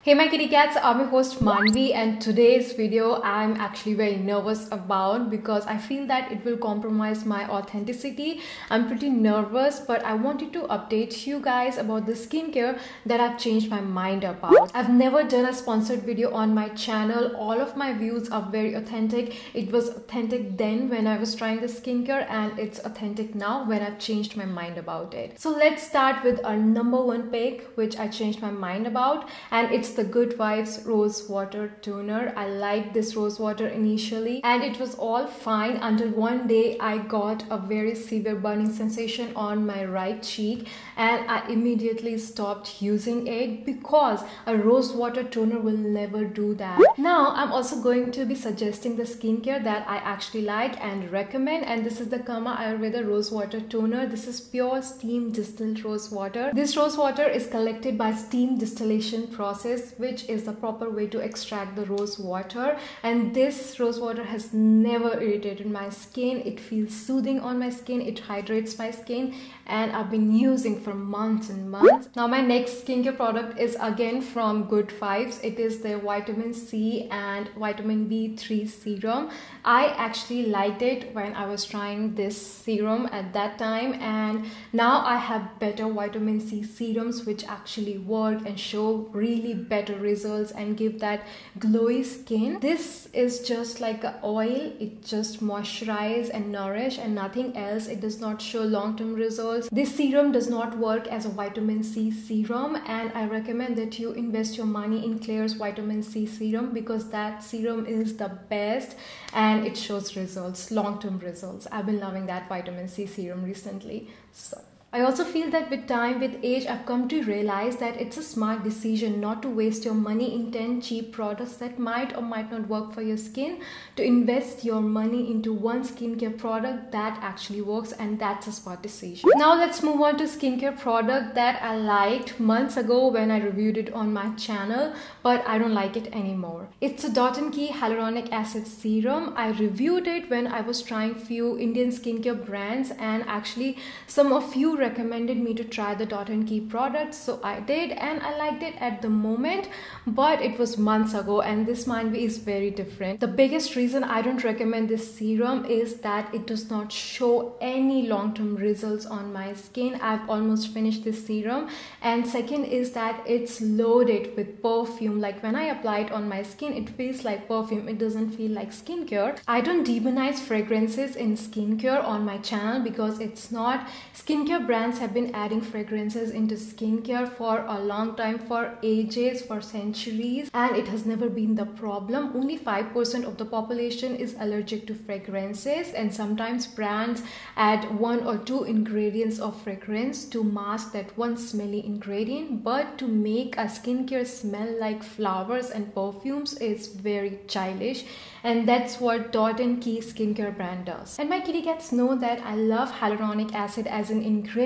Hey my kitty cats, I'm your host Manvi, and today's video I'm actually very nervous about because I feel that it will compromise my authenticity. I'm pretty nervous, but I wanted to update you guys about the skincare that I've changed my mind about. I've never done a sponsored video on my channel. All of my views are very authentic. It was authentic then when I was trying the skincare, and it's authentic now when I've changed my mind about it. So let's start with our number one pick, which I changed my mind about, and it's the Good Vibes Rose Water Toner. I liked this rose water initially and it was all fine until one day I got a very severe burning sensation on my right cheek, and I immediately stopped using it because a rose water toner will never do that. Now I'm also going to be suggesting the skincare that I actually like and recommend, and this is the Kama Ayurveda Rose Water Toner. This is pure steam distilled rose water. This rose water is collected by steam distillation process, which is the proper way to extract the rose water, and this rose water has never irritated my skin. It feels soothing on my skin, it hydrates my skin, and I've been using for months and months. Now my next skincare product is again from Good Vibes. It is the vitamin C and vitamin B3 serum. I actually liked it when I was trying this serum at that time, and now I have better vitamin C serums which actually work and show really better results and give that glowy skin. This is just like an oil. It just moisturize and nourish and nothing else. It does not show long-term results. This serum does not work as a vitamin C serum, and I recommend that you invest your money in Klairs vitamin C serum because that serum is the best and it shows results, long-term results. I've been loving that vitamin C serum recently. So I also feel that with time, with age, I've come to realize that it's a smart decision not to waste your money in 10 cheap products that might or might not work for your skin, to invest your money into one skincare product that actually works, and that's a smart decision. Now let's move on to skincare product that I liked months ago when I reviewed it on my channel, but I don't like it anymore. It's a Dot & Key Hyaluronic Acid Serum. I reviewed it when I was trying few Indian skincare brands, and actually some of you recommended me to try the Dot & Key products, so I did and I liked it at the moment, but it was months ago and this might be is very different. The biggest reason I don't recommend this serum is that it does not show any long-term results on my skin. I've almost finished this serum, and second is that it's loaded with perfume. Like when I apply it on my skin, it feels like perfume. It doesn't feel like skincare. I don't demonize fragrances in skincare on my channel because it's not. Skincare brands have been adding fragrances into skincare for a long time, for ages, for centuries, and it has never been the problem. Only 5% of the population is allergic to fragrances, and sometimes brands add 1 or 2 ingredients of fragrance to mask that one smelly ingredient, but to make a skincare smell like flowers and perfumes is very childish, and that's what Dot & Key skincare brand does. And my kitty cats know that I love hyaluronic acid as an ingredient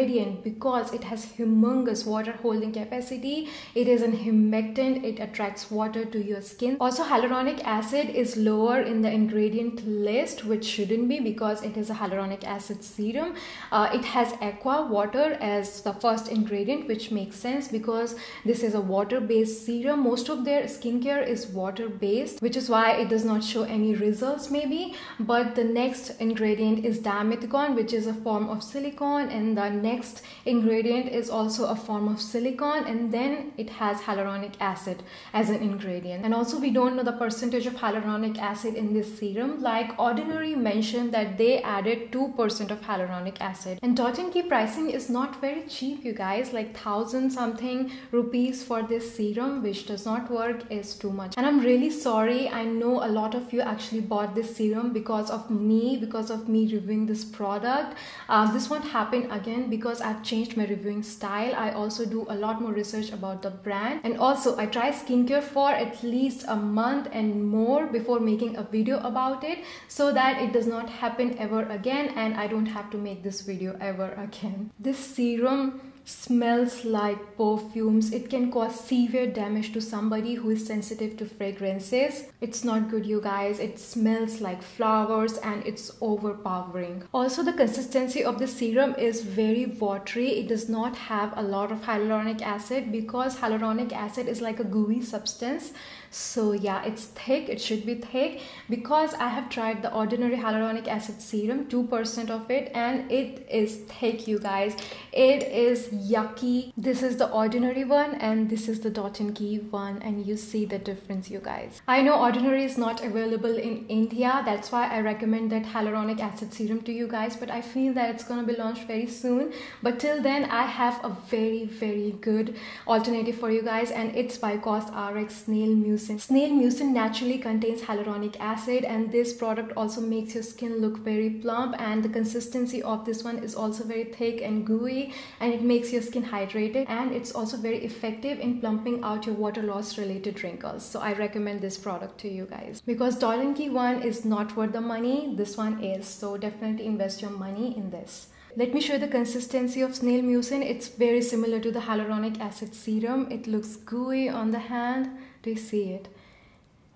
because it has humongous water holding capacity. It is an humectant. It attracts water to your skin. Also, hyaluronic acid is lower in the ingredient list, which shouldn't be because it is a hyaluronic acid serum. It has aqua, water, as the first ingredient, which makes sense because this is a water-based serum. Most of their skincare is water-based, which is why it does not show any results maybe. But the next ingredient is dimethicone, which is a form of silicone, and the next ingredient is also a form of silicone, and then it has hyaluronic acid as an ingredient. And also we don't know the percentage of hyaluronic acid in this serum. Like Ordinary mentioned that they added 2% of hyaluronic acid, and Dot & Key pricing is not very cheap, you guys. Like 1,000 something rupees for this serum, which does not work, is too much. And I'm really sorry. I know a lot of you actually bought this serum because of me reviewing this product. This won't happen again because I've changed my reviewing style. I also do a lot more research about the brand, and also I try skincare for at least a month and more before making a video about it, so that it does not happen ever again and I don't have to make this video ever again. This serum smells like perfumes. It can cause severe damage to somebody who is sensitive to fragrances. It's not good, you guys. It smells like flowers and it's overpowering. Also, the consistency of the serum is very watery. It does not have a lot of hyaluronic acid because hyaluronic acid is like a gooey substance. So yeah, it's thick. It should be thick because I have tried the ordinary hyaluronic acid serum, 2% of it, and it is thick, you guys. It is yucky. This is the ordinary one and this is the Dot & Key one, and you see the difference, you guys. I know ordinary is not available in India. That's why I recommend that hyaluronic acid serum to you guys, but I feel that it's gonna be launched very soon. But till then, I have a very good alternative for you guys, and it's by COSRX Snail Mucin. Snail Mucin naturally contains hyaluronic acid, and this product also makes your skin look very plump, and the consistency of this one is also very thick and gooey, and it makes your skin hydrated, and it's also very effective in plumping out your water loss related wrinkles. So I recommend this product to you guys because Dot & Key one is not worth the money. This one is, so definitely invest your money in this. Let me show you the consistency of Snail Mucin. It's very similar to the hyaluronic acid serum. It looks gooey on the hand. Do you see it?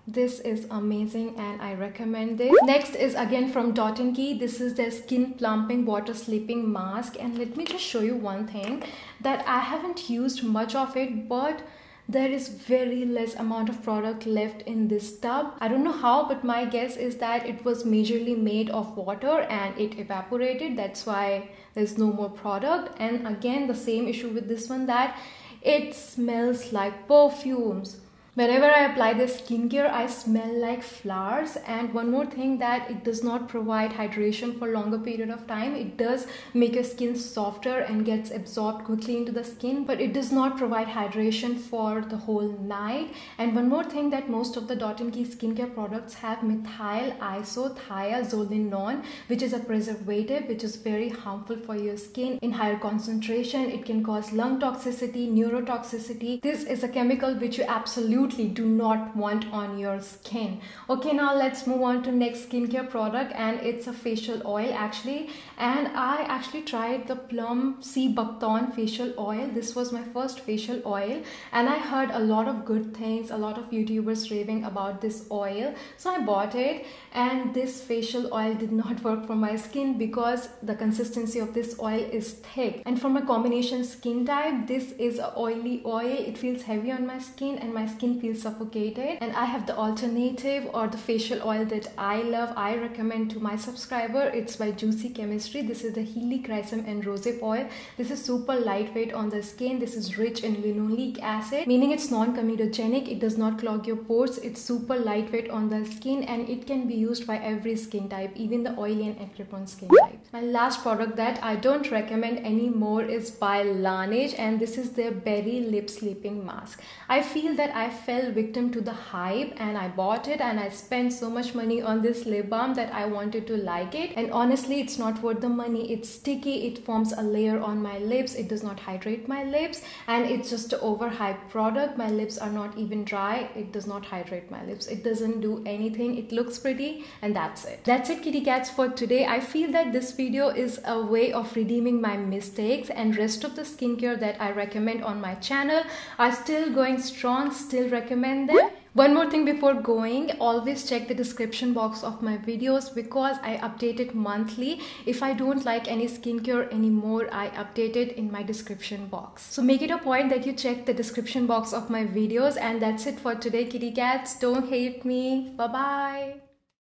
This is amazing and I recommend this. Next is again from Dot & Key. This is their skin plumping water sleeping mask, and let me just show you one thing that I haven't used much of it, but there is very less amount of product left in this tub. I don't know how, but my guess is that it was majorly made of water and it evaporated. That's why there's no more product. And again, the same issue with this one, that it smells like perfumes. Whenever I apply this skincare, I smell like flowers. And one more thing, that it does not provide hydration for longer period of time. It does make your skin softer and gets absorbed quickly into the skin, but it does not provide hydration for the whole night. And one more thing, that most of the Dot & Key skincare products have methyl isothiazolinone, which is a preservative which is very harmful for your skin. In higher concentration, it can cause lung toxicity, neurotoxicity. This is a chemical which you absolutely do not want on your skin. Okay, now let's move on to next skincare product, and it's a facial oil actually. And I actually tried the Plum Sea Buckthorn facial oil. This was my first facial oil, and I heard a lot of good things, a lot of YouTubers raving about this oil, so I bought it. And this facial oil did not work for my skin because the consistency of this oil is thick, and for my combination skin type, this is an oily oil. It feels heavy on my skin and my skin feels suffocated. And I have the alternative, or the facial oil that I love, I recommend to my subscriber. It's by Juicy Chemistry. This is the Helichrysum and Rosehip oil. This is super lightweight on the skin. This is rich in linoleic acid, meaning it's non-comedogenic. It does not clog your pores. It's super lightweight on the skin, and it can be used by every skin type, even the oily and acne-prone skin type. My last product that I don't recommend anymore is by Laneige, and this is their Berry Lip Sleeping Mask. I feel that I fell victim to the hype, and I bought it, and I spent so much money on this lip balm that I wanted to like it, and honestly it's not worth the money. It's sticky, it forms a layer on my lips, it does not hydrate my lips, and it's just an overhyped product. My lips are not even dry, it does not hydrate my lips, it doesn't do anything. It looks pretty, and that's it. That's it, kitty cats, for today. I feel that this video is a way of redeeming my mistakes, and rest of the skincare that I recommend on my channel are still going strong, still recommend them. One more thing before going, always check the description box of my videos because I update it monthly. If I don't like any skincare anymore, I update it in my description box. So make it a point that you check the description box of my videos. And that's it for today, kitty cats. Don't hate me. Bye bye.